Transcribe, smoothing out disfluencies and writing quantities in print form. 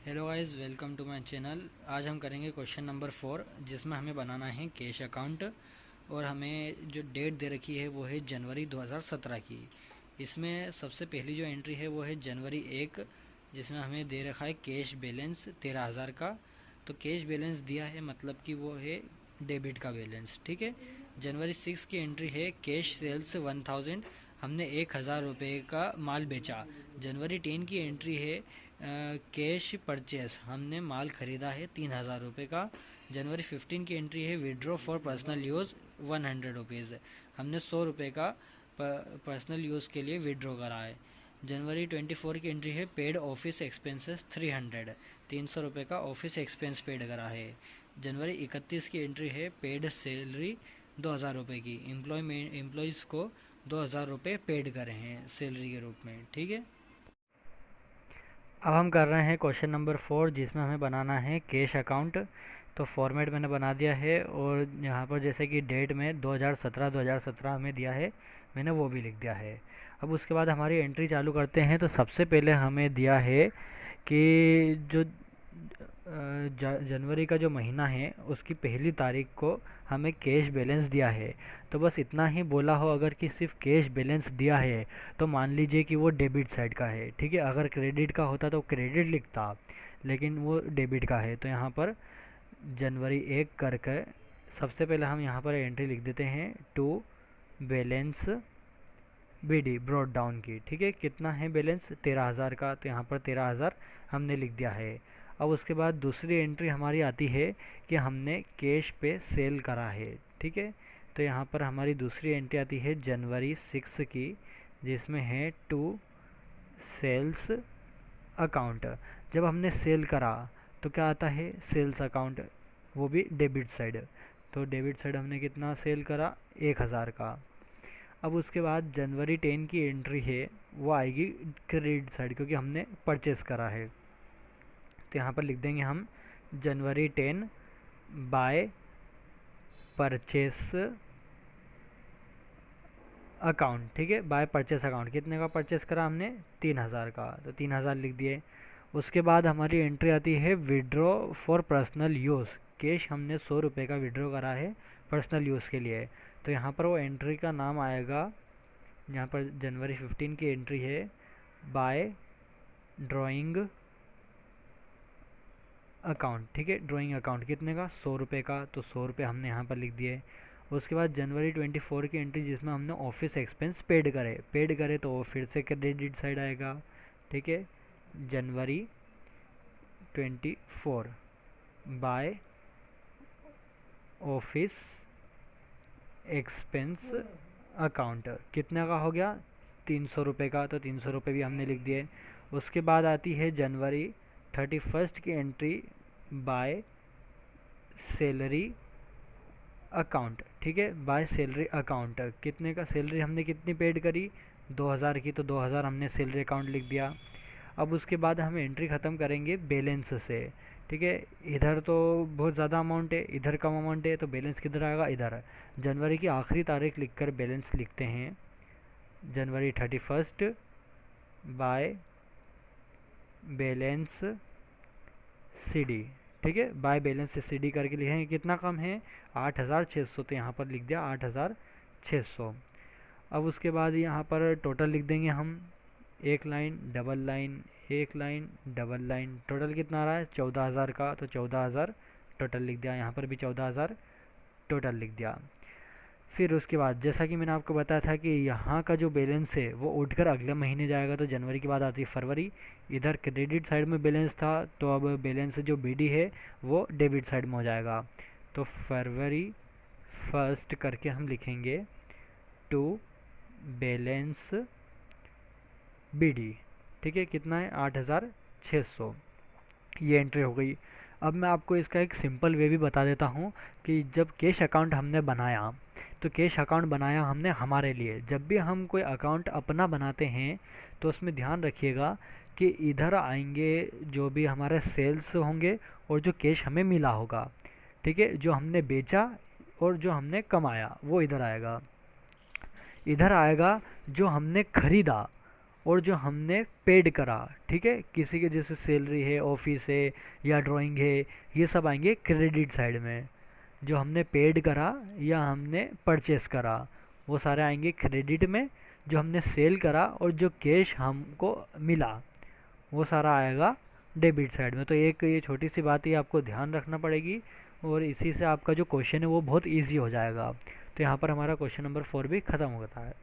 Hello guys, welcome to my channel. आज हम करेंगे क्वेश्चन नंबर 4, जिसमें हमें बनाना है कैश अकाउंट। और हमें जो डेट दे रखी है वो है जनवरी 2017 की। इसमें सबसे पहली जो एंट्री है वो है जनवरी 1, जिसमें हमें दे रखा है कैश बैलेंस 13,000 का। तो कैश बैलेंस दिया है, मतलब कि वो है डेबिट का बैलेंस। ठीक है। जनवरी 6 की एंट्री है कैश सेल्स 1000, हमने 1,000 रुपये का माल बेचा। जनवरी 10 की एंट्री है कैश परचेस, हमने माल खरीदा है 3,000 रुपये का। जनवरी 15 की एंट्री है withdraw for personal use 100 rupees, हमने 100 रुपये का पर्सनल यूज़ के लिए विड्रॉ करा है। जनवरी 24 की एंट्री है पेड ऑफिस एक्सपेंसेस 300, 300 रुपये का ऑफिस एक्सपेंस पेड करा है। जनवरी 31 की एंट्री है पेड सैलरी 2,000 रुपये की, एम्प्लॉयज़ को 2,000 रुपये पेड करे हैं सैलरी के रूप में। ठीक है। अब हम कर रहे हैं क्वेश्चन नंबर 4, जिसमें हमें बनाना है कैश अकाउंट। तो फॉर्मेट मैंने बना दिया है, और यहाँ पर जैसे कि डेट में 2017 हमें दिया है, मैंने वो भी लिख दिया है। अब उसके बाद हमारी एंट्री चालू करते हैं। तो सबसे पहले हमें दिया है कि जो जनवरी का जो महीना है उसकी पहली तारीख को हमें कैश बैलेंस दिया है। तो बस इतना ही बोला हो, अगर कि सिर्फ कैश बैलेंस दिया है तो मान लीजिए कि वो डेबिट साइड का है। ठीक है। अगर क्रेडिट का होता तो क्रेडिट लिखता, लेकिन वो डेबिट का है। तो यहाँ पर जनवरी 1 करके सबसे पहले हम यहाँ पर एंट्री लिख देते हैं to balance BD brought down की। ठीक है। कितना है बैलेंस? 13,000 का। तो यहाँ पर 13,000 हमने लिख दिया है। अब उसके बाद दूसरी एंट्री हमारी आती है कि हमने कैश पे सेल करा है। ठीक है। तो यहाँ पर हमारी दूसरी एंट्री आती है जनवरी 6 की, जिसमें है टू सेल्स अकाउंट। जब हमने सेल करा तो क्या आता है? सेल्स अकाउंट, वो भी डेबिट साइड। तो डेबिट साइड हमने कितना सेल करा? 1,000 का। अब उसके बाद जनवरी 10 की एंट्री है वो आएगी क्रेडिट साइड, क्योंकि हमने परचेस करा है। तो यहाँ पर लिख देंगे हम जनवरी 10 बाय परचेस अकाउंट। ठीक है। बाय परचेस अकाउंट, कितने का परचेस करा हमने? 3,000 का। तो 3,000 लिख दिए। उसके बाद हमारी एंट्री आती है withdraw for personal use. Cash हमने 100 रुपये का विड्रॉ करा है पर्सनल यूज़ के लिए। तो यहाँ पर वो एंट्री का नाम आएगा, यहाँ पर जनवरी 15 की एंट्री है बाय ड्राइंग अकाउंट। ठीक है। ड्राइंग अकाउंट कितने का? 100 रुपये का। तो 100 रुपये हमने यहाँ पर लिख दिए। उसके बाद जनवरी 24 की एंट्री, जिसमें हमने ऑफिस एक्सपेंस पेड करे तो वो फिर से क्रेडिट साइड आएगा। ठीक है। जनवरी 24 बाय ऑफिस एक्सपेंस अकाउंट, कितने का हो गया? 300 रुपये का। तो 300 रुपये भी हमने लिख दिए। उसके बाद आती है जनवरी 31 की एंट्री बाय सैलरी अकाउंट। ठीक है। बाय सैलरी अकाउंट, कितने का सैलरी हमने कितनी पेड करी? 2,000 की। तो 2,000 हमने सैलरी अकाउंट लिख दिया। अब उसके बाद हम एंट्री ख़त्म करेंगे बैलेंस से। ठीक है। इधर तो बहुत ज़्यादा अमाउंट है, इधर कम अमाउंट है, तो बैलेंस किधर आएगा? इधर। जनवरी की आखिरी तारीख लिखकर बैलेंस लिखते हैं जनवरी 31 बाय बैलेंस सीडी। ठीक है। बाय बैलेंस सीडी करके लिखेंगे कितना कम है? 8,600। तो यहाँ पर लिख दिया 8,600। अब उसके बाद यहाँ पर टोटल लिख देंगे हम, एक लाइन डबल लाइन, एक लाइन डबल लाइन। टोटल कितना आ रहा है? 14,000 का। तो 14,000 टोटल लिख दिया। यहाँ पर भी 14,000 टोटल लिख दिया। फिर उसके बाद जैसा कि मैंने आपको बताया था कि यहाँ का जो बैलेंस है वो उठकर अगले महीने जाएगा। तो जनवरी के बाद आती है फरवरी। इधर क्रेडिट साइड में बैलेंस था, तो अब बैलेंस जो बीडी है वो डेबिट साइड में हो जाएगा। तो फरवरी 1 करके हम लिखेंगे टू बैलेंस बीडी। ठीक है। कितना है? 8,600। ये एंट्री हो गई। अब मैं आपको इसका एक सिंपल वे भी बता देता हूँ कि जब कैश अकाउंट हमने बनाया, तो कैश अकाउंट बनाया हमने हमारे लिए। जब भी हम कोई अकाउंट अपना बनाते हैं तो उसमें ध्यान रखिएगा कि इधर आएंगे जो भी हमारे सेल्स होंगे और जो कैश हमें मिला होगा। ठीक है। जो हमने बेचा और जो हमने कमाया वो इधर आएगा। इधर आएगा जो हमने खरीदा और जो हमने पेड करा, ठीक है, किसी के जैसे सैलरी है, ऑफिस है या ड्राइंग है, ये सब आएंगे क्रेडिट साइड में। जो हमने पेड करा या हमने परचेस करा वो सारे आएंगे क्रेडिट में। जो हमने सेल करा और जो कैश हमको मिला वो सारा आएगा डेबिट साइड में। तो एक ये छोटी सी बात ये आपको ध्यान रखना पड़ेगी और इसी से आपका जो क्वेश्चन है वो बहुत इजी हो जाएगा। तो यहाँ पर हमारा क्वेश्चन नंबर 4 भी ख़त्म होता है।